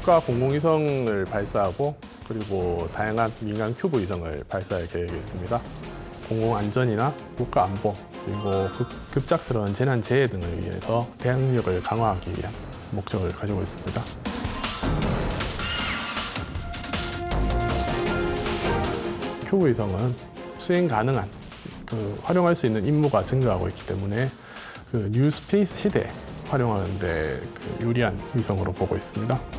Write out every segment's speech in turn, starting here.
국가 공공위성을 발사하고 그리고 다양한 민간 큐브 위성을 발사할 계획이 있습니다. 공공안전이나 국가안보 그리고 급작스러운 재난재해 등을 위해서 대응력을 강화하기 위한 목적을 가지고 있습니다. 큐브 위성은 수행 가능한 활용할 수 있는 임무가 증가하고 있기 때문에 뉴 스페이스 시대에 활용하는 데 유리한 위성으로 보고 있습니다.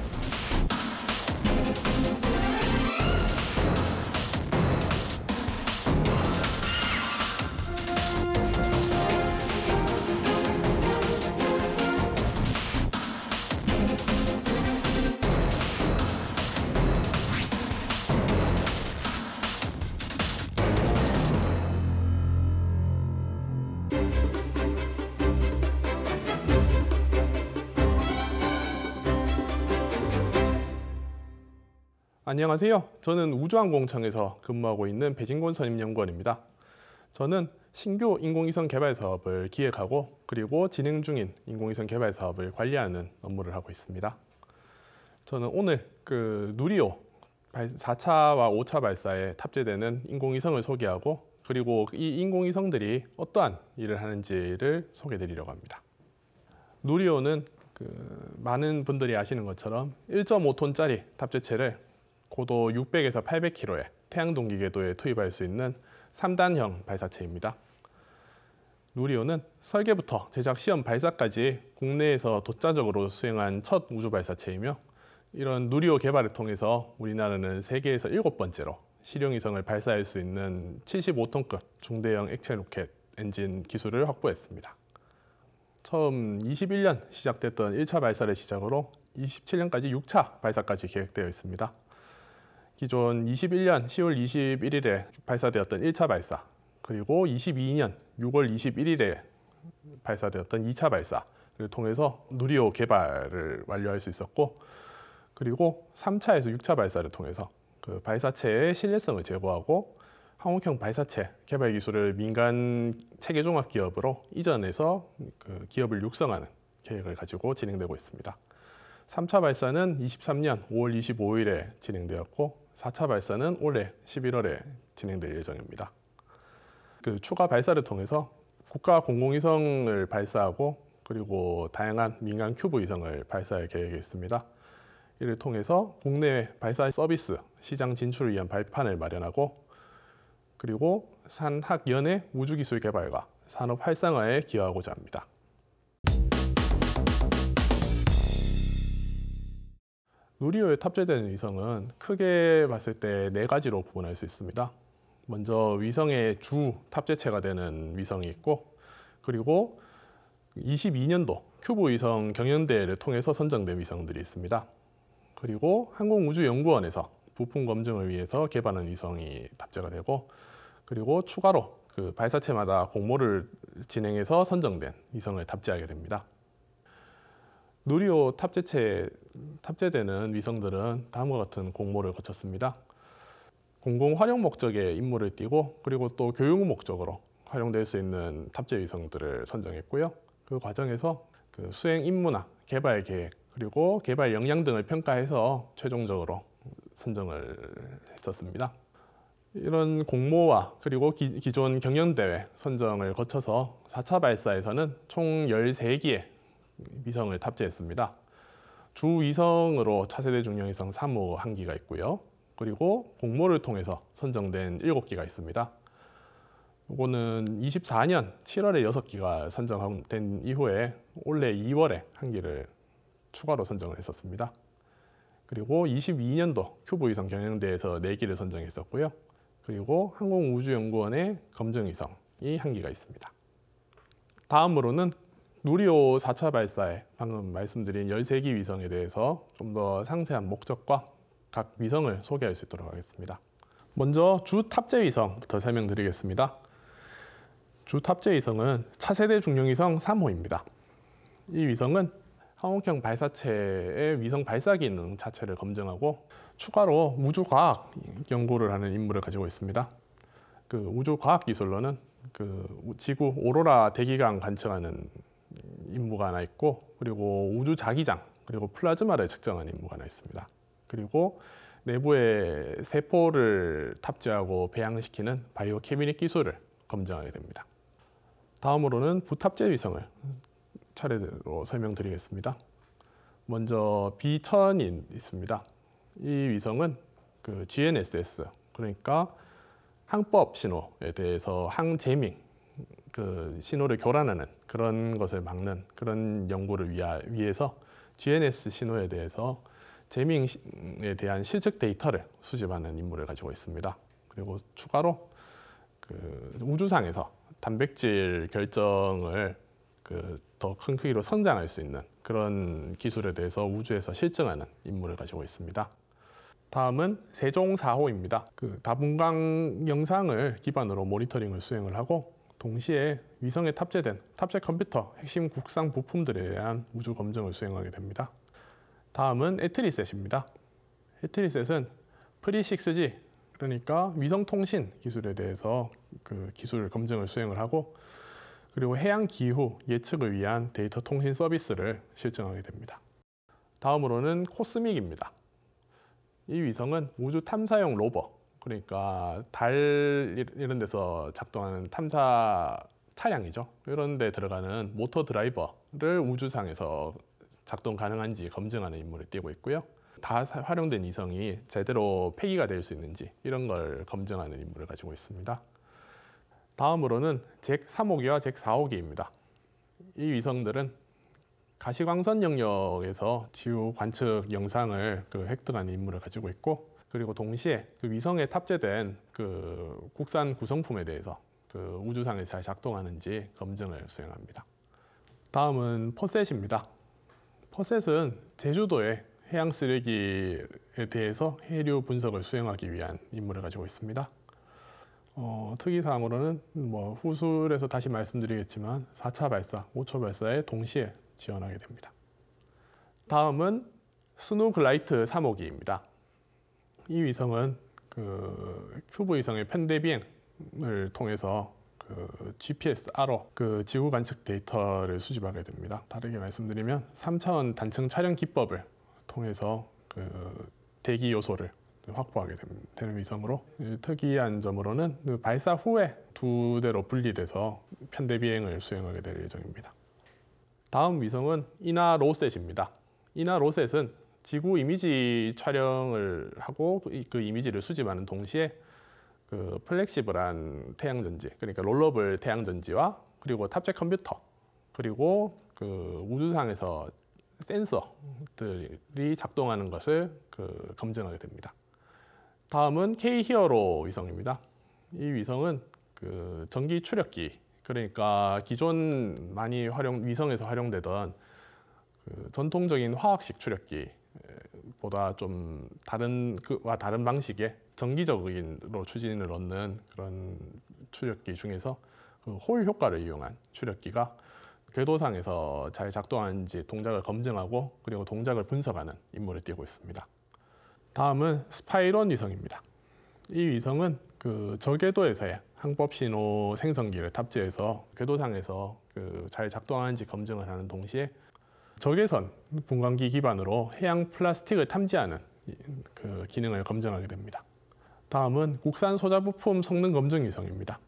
안녕하세요. 저는 우주항공청에서 근무하고 있는 배진곤 선임연구원입니다. 저는 신규 인공위성 개발 사업을 기획하고 그리고 진행 중인 인공위성 개발 사업을 관리하는 업무를 하고 있습니다. 저는 오늘 누리호 4차와 5차 발사에 탑재되는 인공위성을 소개하고 그리고 이 인공위성들이 어떠한 일을 하는지를 소개해 드리려고 합니다. 누리호는 많은 분들이 아시는 것처럼 1.5톤짜리 탑재체를 고도 600에서 800km의 태양동기 궤도에 투입할 수 있는 3단형 발사체입니다. 누리호는 설계부터 제작 시험 발사까지 국내에서 독자적으로 수행한 첫 우주 발사체이며 이런 누리호 개발을 통해서 우리나라는 세계에서 7번째로 실용위성을 발사할 수 있는 75톤급 중대형 액체 로켓 엔진 기술을 확보했습니다. 처음 21년 시작됐던 1차 발사를 시작으로 27년까지 6차 발사까지 계획되어 있습니다. 기존 21년 10월 21일에 발사되었던 1차 발사, 그리고 22년 6월 21일에 발사되었던 2차 발사를 통해서 누리호 개발을 완료할 수 있었고, 그리고 3차에서 6차 발사를 통해서 발사체의 신뢰성을 제고하고 항공형 발사체 개발 기술을 민간 체계종합 기업으로 이전해서 기업을 육성하는 계획을 가지고 진행되고 있습니다. 3차 발사는 23년 5월 25일에 진행되었고 4차 발사는 올해 11월에 진행될 예정입니다. 추가 발사를 통해서 국가 공공위성을 발사하고 그리고 다양한 민간 큐브 위성을 발사할 계획이 있습니다. 이를 통해서 국내 발사 서비스 시장 진출을 위한 발판을 마련하고 그리고 산학연의 우주기술 개발과 산업 활성화에 기여하고자 합니다. 누리호에 탑재되는 위성은 크게 봤을 때 4가지로 구분할 수 있습니다. 먼저 위성의 주 탑재체가 되는 위성이 있고, 그리고 22년도 큐브 위성 경연대회를 통해서 선정된 위성들이 있습니다. 그리고 항공우주연구원에서 부품 검증을 위해서 개발한 위성이 탑재가 되고, 그리고 추가로 발사체마다 공모를 진행해서 선정된 위성을 탑재하게 됩니다. 누리호 탑재체에 탑재되는 위성들은 다음과 같은 공모를 거쳤습니다. 공공 활용 목적의 임무를 띠고 그리고 또 교육 목적으로 활용될 수 있는 탑재 위성들을 선정했고요. 그 과정에서 수행 임무나 개발 계획 그리고 개발 역량 등을 평가해서 최종적으로 선정을 했었습니다. 이런 공모와 그리고 기존 경연대회 선정을 거쳐서 4차 발사에서는 총 13기의 위성을 탑재했습니다. 주 위성으로 차세대 중형위성 3호 1기가 있고요. 그리고 공모를 통해서 선정된 7기가 있습니다. 이거는 24년 7월에 6기가 선정된 이후에 올해 2월에 1기를 추가로 선정을 했었습니다. 그리고 22년도 큐브 위성 경연대회에서 4기를 선정했었고요. 그리고 항공우주연구원의 검증위성이 1기가 있습니다. 다음으로는 누리호 4차 발사에 방금 말씀드린 13기 위성에 대해서 좀 더 상세한 목적과 각 위성을 소개할 수 있도록 하겠습니다. 먼저 주 탑재 위성부터 설명드리겠습니다. 주 탑재 위성은 차세대 중형위성 3호입니다. 이 위성은 항공형 발사체의 위성 발사 기능 자체를 검증하고 추가로 우주과학 연구를 하는 임무를 가지고 있습니다. 우주과학 기술로는 지구 오로라 대기강 관측하는 임무가 하나 있고, 그리고 우주 자기장 그리고 플라즈마를 측정하는 임무가 하나 있습니다. 그리고 내부에 세포를 탑재하고 배양시키는 바이오 캐비닛 기술을 검증하게 됩니다. 다음으로는 부탑재 위성을 차례대로 설명드리겠습니다. 먼저 B1000이 있습니다. 이 위성은 그 GNSS, 그러니까 항법 신호에 대해서 항제밍, 그 신호를 교란하는 그런 것을 막는 그런 연구를 위해서 GNSS 신호에 대해서 제밍에 대한 실측 데이터를 수집하는 임무를 가지고 있습니다. 그리고 추가로 그 우주상에서 단백질 결정을 더 큰 크기로 성장할 수 있는 그런 기술에 대해서 우주에서 실증하는 임무를 가지고 있습니다. 다음은 세종 4호입니다. 그 다분광 영상을 기반으로 모니터링을 수행을 하고 동시에 위성에 탑재된 탑재 컴퓨터 핵심 국산 부품들에 대한 우주 검증을 수행하게 됩니다. 다음은 에트리셋입니다. 에트리셋은 프리6G, 그러니까 위성통신 기술에 대해서 그 기술 검증을 수행을 하고 그리고 해양 기후 예측을 위한 데이터 통신 서비스를 실증하게 됩니다. 다음으로는 코스믹입니다. 이 위성은 우주 탐사용 로버, 그러니까 달 이런 데서 작동하는 탐사 차량이죠. 이런 데 들어가는 모터 드라이버를 우주상에서 작동 가능한지 검증하는 임무를 띄고 있고요. 다 활용된 위성이 제대로 폐기가 될 수 있는지 이런 걸 검증하는 임무를 가지고 있습니다. 다음으로는 잭 3호기와 잭 4호기입니다. 이 위성들은 가시광선 영역에서 지구 관측 영상을 획득하는 임무를 가지고 있고 그리고 동시에 그 위성에 탑재된 그 국산 구성품에 대해서 그 우주상에서 잘 작동하는지 검증을 수행합니다. 다음은 퍼셋입니다. 퍼셋은 제주도의 해양 쓰레기에 대해서 해류 분석을 수행하기 위한 임무를 가지고 있습니다. 특이사항으로는 후술에서 다시 말씀드리겠지만 4차 발사, 5초 발사에 동시에 지원하게 됩니다. 다음은 스누글라이트 3호기입니다. 이 위성은 그 큐브 위성의 편대 비행을 통해서 그 GPS R로 그 지구 관측 데이터를 수집하게 됩니다. 다르게 말씀드리면 3차원 단층 촬영 기법을 통해서 그 대기 요소를 확보하게 되는 위성으로 특이한 점으로는 그 발사 후에 두 대로 분리돼서 편대 비행을 수행하게 될 예정입니다. 다음 위성은 이나로셋입니다. 이나로셋은 지구 이미지 촬영을 하고 그 이미지를 수집하는 동시에 그 플렉시블한 태양전지, 그러니까 롤러블 태양전지와 그리고 탑재 컴퓨터, 그리고 그 우주상에서 센서들이 작동하는 것을 그 검증하게 됩니다. 다음은 K-히어로 위성입니다. 이 위성은 그 전기 추력기, 그러니까 기존 많이 위성에서 활용되던 그 전통적인 화학식 추력기보다 좀 다른 방식의 정기적으로 추진을 얻는 그런 추력기 중에서 그 홀 효과를 이용한 추력기가 궤도상에서 잘 작동하는지 동작을 검증하고 그리고 동작을 분석하는 임무를 띄고 있습니다. 다음은 스파이론 위성입니다. 이 위성은 그 저궤도에서의 항법 신호 생성기를 탑재해서 궤도상에서 그 잘 작동하는지 검증을 하는 동시에 적외선 분광기 기반으로 해양 플라스틱을 탐지하는 그 기능을 검증하게 됩니다. 다음은 국산 소자 부품 성능 검증 위성입니다.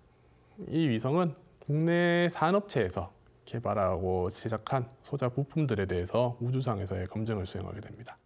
이 위성은 국내 산업체에서 개발하고 제작한 소자 부품들에 대해서 우주상에서의 검증을 수행하게 됩니다.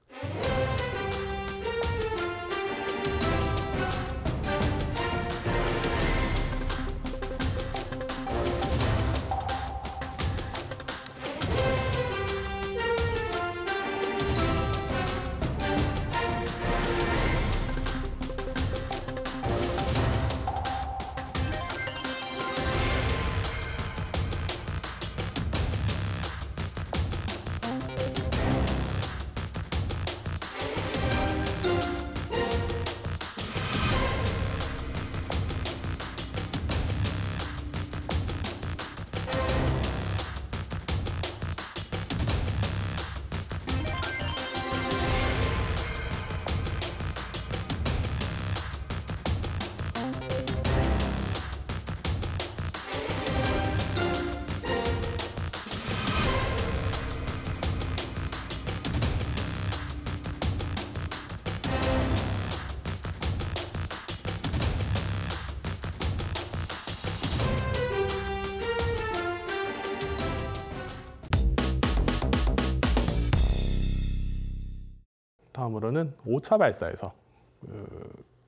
다음으로는 5차 발사에서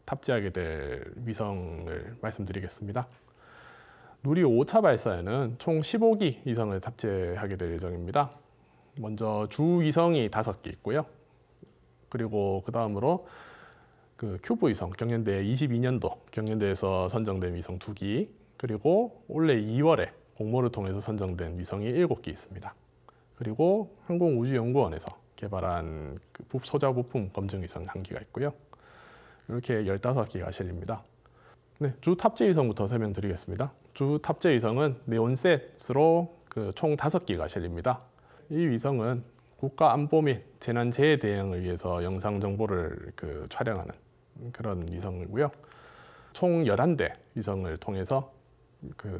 탑재하게 될 위성을 말씀드리겠습니다. 누리 5차 발사에는 총 15기 위성을 탑재하게 될 예정입니다. 먼저 주 위성이 5개 있고요. 그리고 그 다음으로 큐브 위성, 경연대 22년도 경연대에서 선정된 위성 2기, 그리고 올해 2월에 공모를 통해서 선정된 위성이 7기 있습니다. 그리고 항공우주연구원에서 개발한 소자 부품 검증 위성 1기가 있고요. 이렇게 15기가 실립니다. 네, 주 탑재 위성부터 설명드리겠습니다. 주 탑재 위성은 네온셋으로 총 5기가 실립니다. 이 위성은 국가 안보 및 재난 재해 대응을 위해서 영상 정보를 촬영하는 그런 위성이고요. 총 11대 위성을 통해서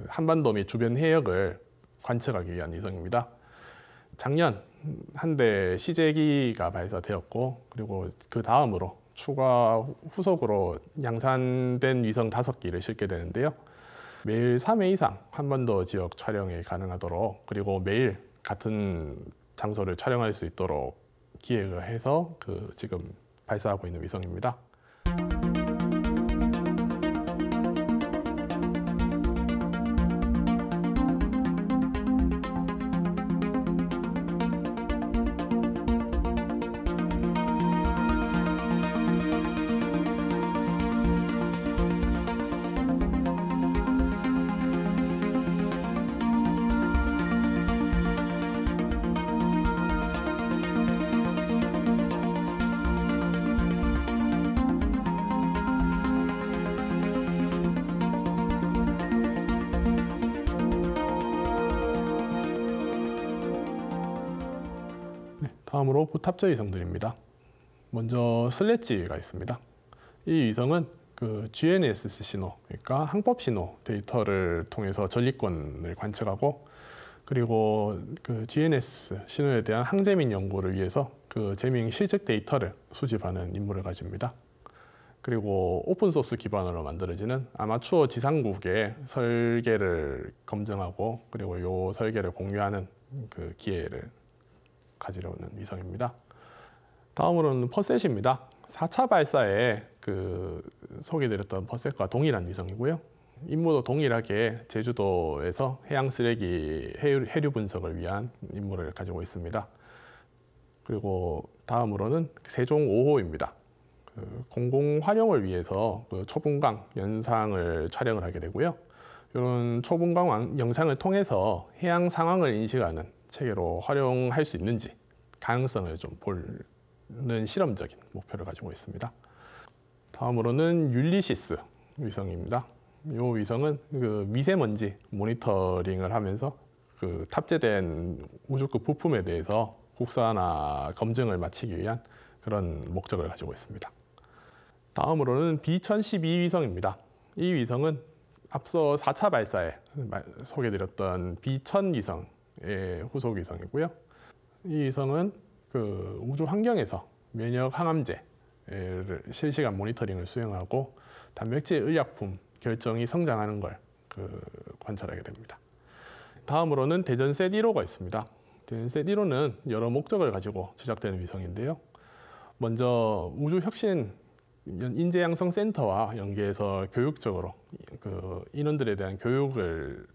한반도 및 주변 해역을 관측하기 위한 위성입니다. 작년 한 대 시제기가 발사되었고, 그리고 그 다음으로 추가 후속으로 양산된 위성 5기를 싣게 되는데요. 매일 3회 이상 한반도 지역 촬영이 가능하도록, 그리고 매일 같은 장소를 촬영할 수 있도록 기획을 해서 지금 발사하고 있는 위성입니다. 다음으로 부탑재 위성들입니다. 먼저 슬래지가 있습니다. 이 위성은 GNSS 신호, 그러니까 항법 신호 데이터를 통해서 전리권을 관측하고, 그리고 GNSS 신호에 대한 항재민 연구를 위해서 재민 실적 데이터를 수집하는 임무를 가집니다. 그리고 오픈소스 기반으로 만들어지는 아마추어 지상국의 설계를 검증하고, 그리고 이 설계를 공유하는 기회를 가지려는 위성입니다. 다음으로는 퍼셋입니다. 4차 발사에 소개드렸던 퍼셋과 동일한 위성이고요. 임무도 동일하게 제주도에서 해양 쓰레기 해류 분석을 위한 임무를 가지고 있습니다. 그리고 다음으로는 세종 5호입니다. 공공 활용을 위해서 초분광 영상을 촬영을 하게 되고요. 이런 초분광 영상을 통해서 해양 상황을 인식하는 체계로 활용할 수 있는지 가능성을 좀 보는 실험적인 목표를 가지고 있습니다. 다음으로는 율리시스 위성입니다. 이 위성은 미세먼지 모니터링을 하면서 탑재된 우주급 부품에 대해서 국산화 검증을 마치기 위한 그런 목적을 가지고 있습니다. 다음으로는 B1012 위성입니다. 이 위성은 앞서 4차 발사에 소개드렸던 B1000 위성의 후속 위성이고요. 이 위성은 우주 환경에서 면역 항암제를 실시간 모니터링을 수행하고 단백질 의약품 결정이 성장하는 걸 관찰하게 됩니다. 다음으로는 대전셋 1호가 있습니다. 대전셋 1호는 여러 목적을 가지고 제작되는 위성인데요. 먼저 우주혁신 인재양성센터와 연계해서 교육적으로 인원들에 대한 교육을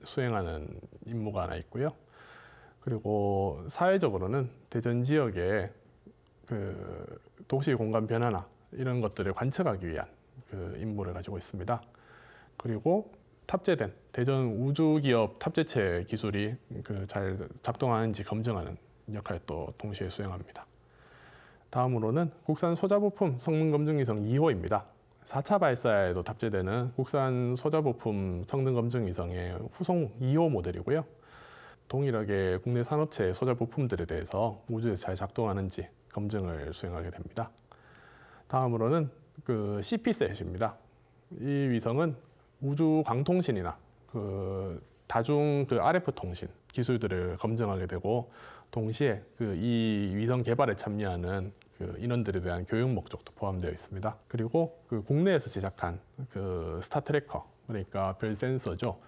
수행하는 임무가 하나 있고요. 그리고 사회적으로는 대전 지역의 도시 공간 변화나 이런 것들을 관측하기 위한 임무를 가지고 있습니다. 그리고 탑재된 대전 우주기업 탑재체 기술이 잘 작동하는지 검증하는 역할을 또 동시에 수행합니다. 다음으로는 국산 소자부품 성능검증위성 2호입니다. 4차 발사에도 탑재되는 국산 소자부품 성능검증위성의 후속 2호 모델이고요. 동일하게 국내 산업체 소자부품들에 대해서 우주에서 잘 작동하는지 검증을 수행하게 됩니다. 다음으로는 CP셋입니다. 이 위성은 우주 광통신이나 다중 RF 통신 기술들을 검증하게 되고, 동시에 이 위성 개발에 참여하는 인원들에 대한 교육 목적도 포함되어 있습니다. 그리고 국내에서 제작한 스타 트래커, 그러니까 별 센서죠.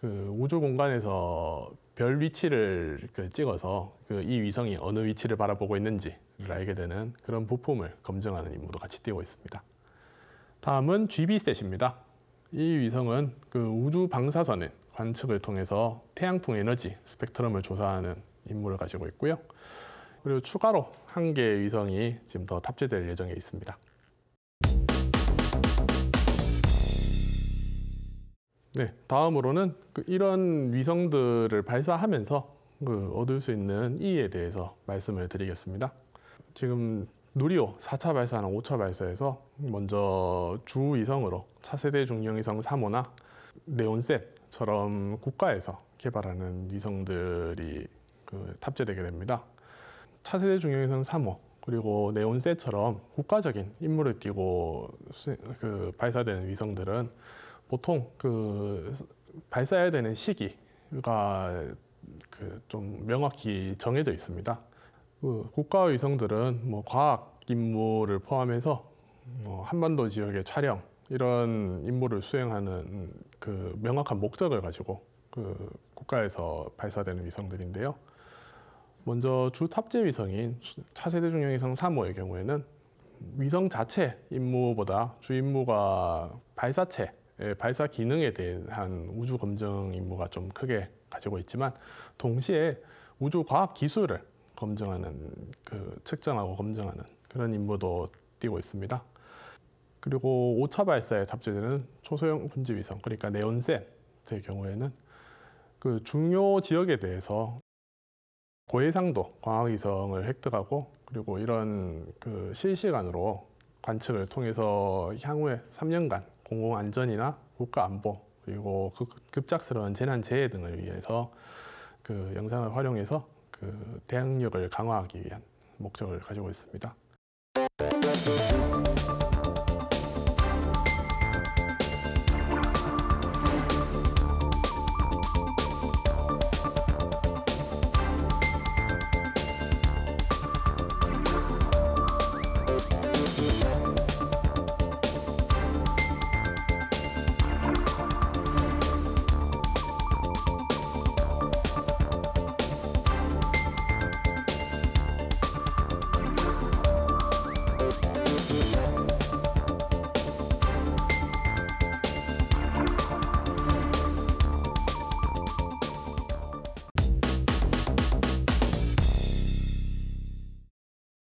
우주 공간에서 별 위치를 찍어서 이 위성이 어느 위치를 바라보고 있는지를 알게 되는 그런 부품을 검증하는 임무도 같이 띄고 있습니다. 다음은 GBSat입니다. 이 위성은 우주 방사선의 관측을 통해서 태양풍 에너지 스펙트럼을 조사하는 임무를 가지고 있고요. 그리고 추가로 한 개의 위성이 지금 더 탑재될 예정에 있습니다. 네, 다음으로는 이런 위성들을 발사하면서 얻을 수 있는 이의에 대해서 말씀을 드리겠습니다. 지금 누리호 4차 발사나 5차 발사에서 먼저 주 위성으로 차세대 중형위성 3호나 네온셋처럼 국가에서 개발하는 위성들이 탑재되게 됩니다. 차세대 중형위성 3호 그리고 네온셋처럼 국가적인 임무를 띠고 발사되는 위성들은 보통 발사해야 되는 시기가 좀 명확히 정해져 있습니다. 국가 위성들은 과학 임무를 포함해서 한반도 지역의 촬영 이런 임무를 수행하는 명확한 목적을 가지고 국가에서 발사되는 위성들인데요. 먼저 주 탑재 위성인 차세대 중형위성 3호의 경우에는 위성 자체 임무보다 주 임무가 발사체 발사 기능에 대한 우주 검증 임무가 좀 크게 가지고 있지만 동시에 우주 과학 기술을 검증하는 측정하고 검증하는 그런 임무도 띄고 있습니다. 그리고 5차 발사에 탑재되는 초소형 분지 위성 그러니까 네온셋의 경우에는 중요 지역에 대해서 고해상도 광학위성을 획득하고 그리고 이런 실시간으로 관측을 통해서 향후에 3년간 공공안전이나 국가안보 그리고 급작스러운 재난 재해 등을 위해서 영상을 활용해서 대응력을 강화하기 위한 목적을 가지고 있습니다.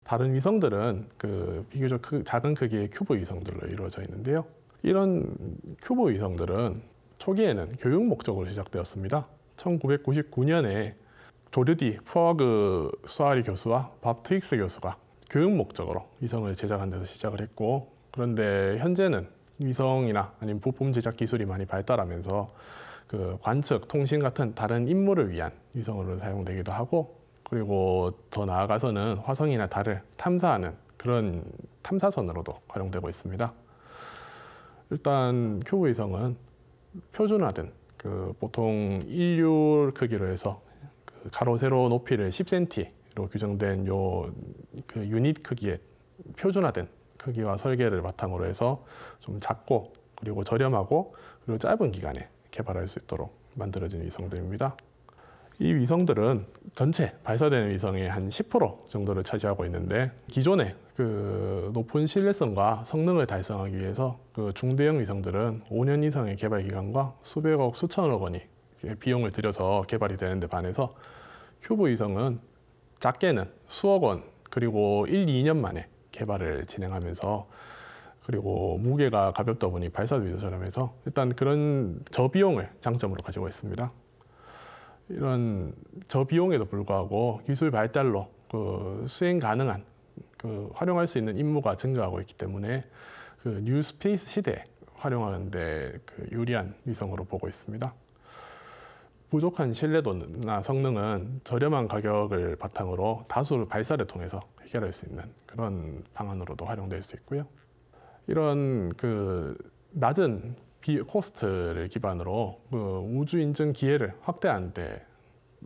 다른 위성들은 비교적 작은 크기의 큐브 위성들로 이루어져 있는데요. 이런 큐브 위성들은 초기에는 교육 목적으로 시작되었습니다. 1999년에 조르디 푸어그 수아리 교수와 밥 트윅스 교수가 교육 목적으로 위성을 제작한 데서 시작을 했고, 그런데 현재는 위성이나 아니면 부품 제작 기술이 많이 발달하면서 관측, 통신 같은 다른 임무를 위한 위성으로 사용되기도 하고, 그리고 더 나아가서는 화성이나 달을 탐사하는 그런 탐사선으로도 활용되고 있습니다. 일단 큐브 위성은 표준화된 보통 인류 크기로 해서 가로 세로 높이를 10cm로 규정된 유닛 크기의 표준화된 크기와 설계를 바탕으로 해서 좀 작고 그리고 저렴하고 그리고 짧은 기간에 개발할 수 있도록 만들어진 위성들입니다. 이 위성들은 전체 발사되는 위성의 한 10% 정도를 차지하고 있는데, 기존의 높은 신뢰성과 성능을 달성하기 위해서 중대형 위성들은 5년 이상의 개발 기간과 수백억, 수천억 원이 비용을 들여서 개발이 되는 데 반해서 큐브 위성은 작게는 수억 원 그리고 1, 2년 만에 개발을 진행하면서, 그리고 무게가 가볍다 보니 발사비도 저렴해서 일단 그런 저비용을 장점으로 가지고 있습니다. 이런 저비용에도 불구하고 기술 발달로 수행 가능한 활용할 수 있는 임무가 증가하고 있기 때문에 뉴 스페이스 시대에 활용하는 데 유리한 위성으로 보고 있습니다. 부족한 신뢰도나 성능은 저렴한 가격을 바탕으로 다수 발사를 통해서 해결할 수 있는 그런 방안으로도 활용될 수 있고요. 이런 낮은 코스트를 기반으로 우주 인증 기회를 확대하는 데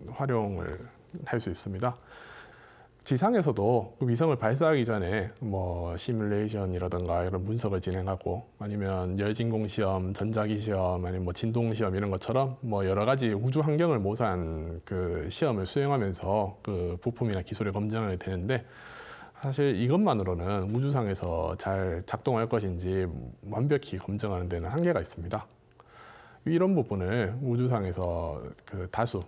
활용을 할 수 있습니다. 지상에서도 그 위성을 발사하기 전에 뭐 시뮬레이션이라든가 이런 분석을 진행하고 아니면 열진공 시험, 전자기 시험, 아니면 뭐 진동 시험 이런 것처럼 뭐 여러 가지 우주 환경을 모사한 그 시험을 수행하면서 그 부품이나 기술을 검증하게 되는데, 사실 이것만으로는 우주상에서 잘 작동할 것인지 완벽히 검증하는 데는 한계가 있습니다. 이런 부분을 우주상에서 그 다수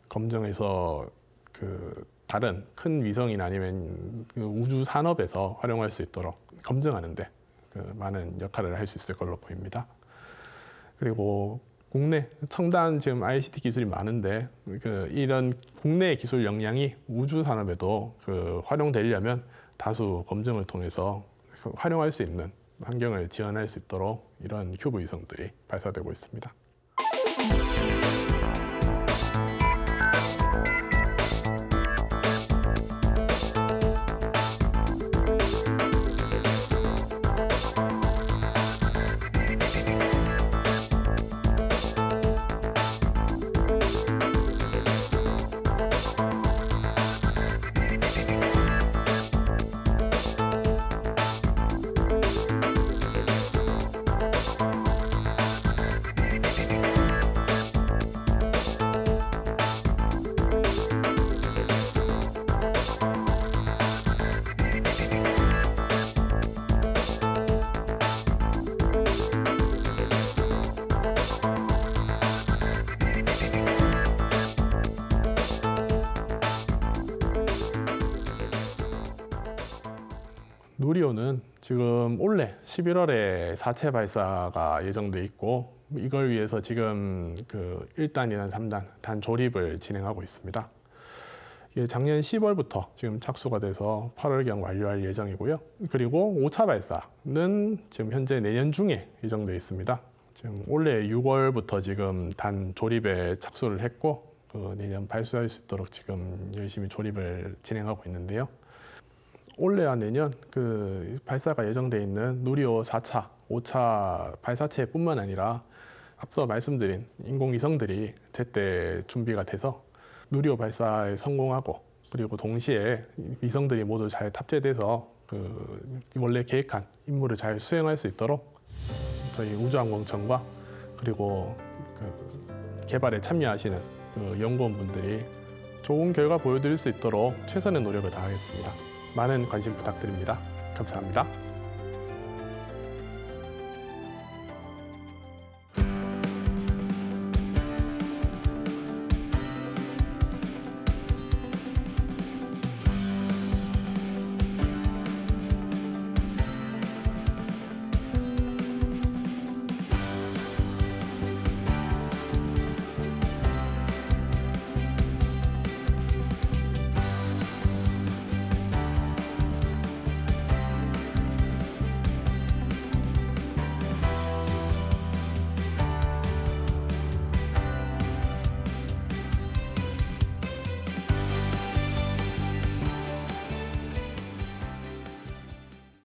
검증해서 그 다른 큰 위성이나 아니면 그 우주 산업에서 활용할 수 있도록 검증하는데 그 많은 역할을 할 수 있을 걸로 보입니다. 그리고 국내 첨단 지금 ICT 기술이 많은데 그 이런 국내 기술 역량이 우주 산업에도 그 활용되려면 다수 검증을 통해서 활용할 수 있는 환경을 지원할 수 있도록 이런 큐브 위성들이 발사되고 있습니다. 누리호는 지금 올해 11월에 4체 발사가 예정돼 있고, 이걸 위해서 지금 그 1단이나 3단 단 조립을 진행하고 있습니다. 이게 작년 10월부터 지금 착수가 돼서 8월경 완료할 예정이고요. 그리고 5차 발사는 지금 현재 내년 중에 예정돼 있습니다. 지금 올해 6월부터 지금 단 조립에 착수를 했고, 내년 발사할 수 있도록 지금 열심히 조립을 진행하고 있는데요. 올해와 내년 그 발사가 예정돼 있는 누리호 4차, 5차 발사체뿐만 아니라 앞서 말씀드린 인공위성들이 제때 준비가 돼서 누리호 발사에 성공하고, 그리고 동시에 위성들이 모두 잘 탑재돼서 그 원래 계획한 임무를 잘 수행할 수 있도록 저희 우주항공청과 그리고 그 개발에 참여하시는 그 연구원분들이 좋은 결과 보여드릴 수 있도록 최선의 노력을 다하겠습니다. 많은 관심 부탁드립니다. 감사합니다.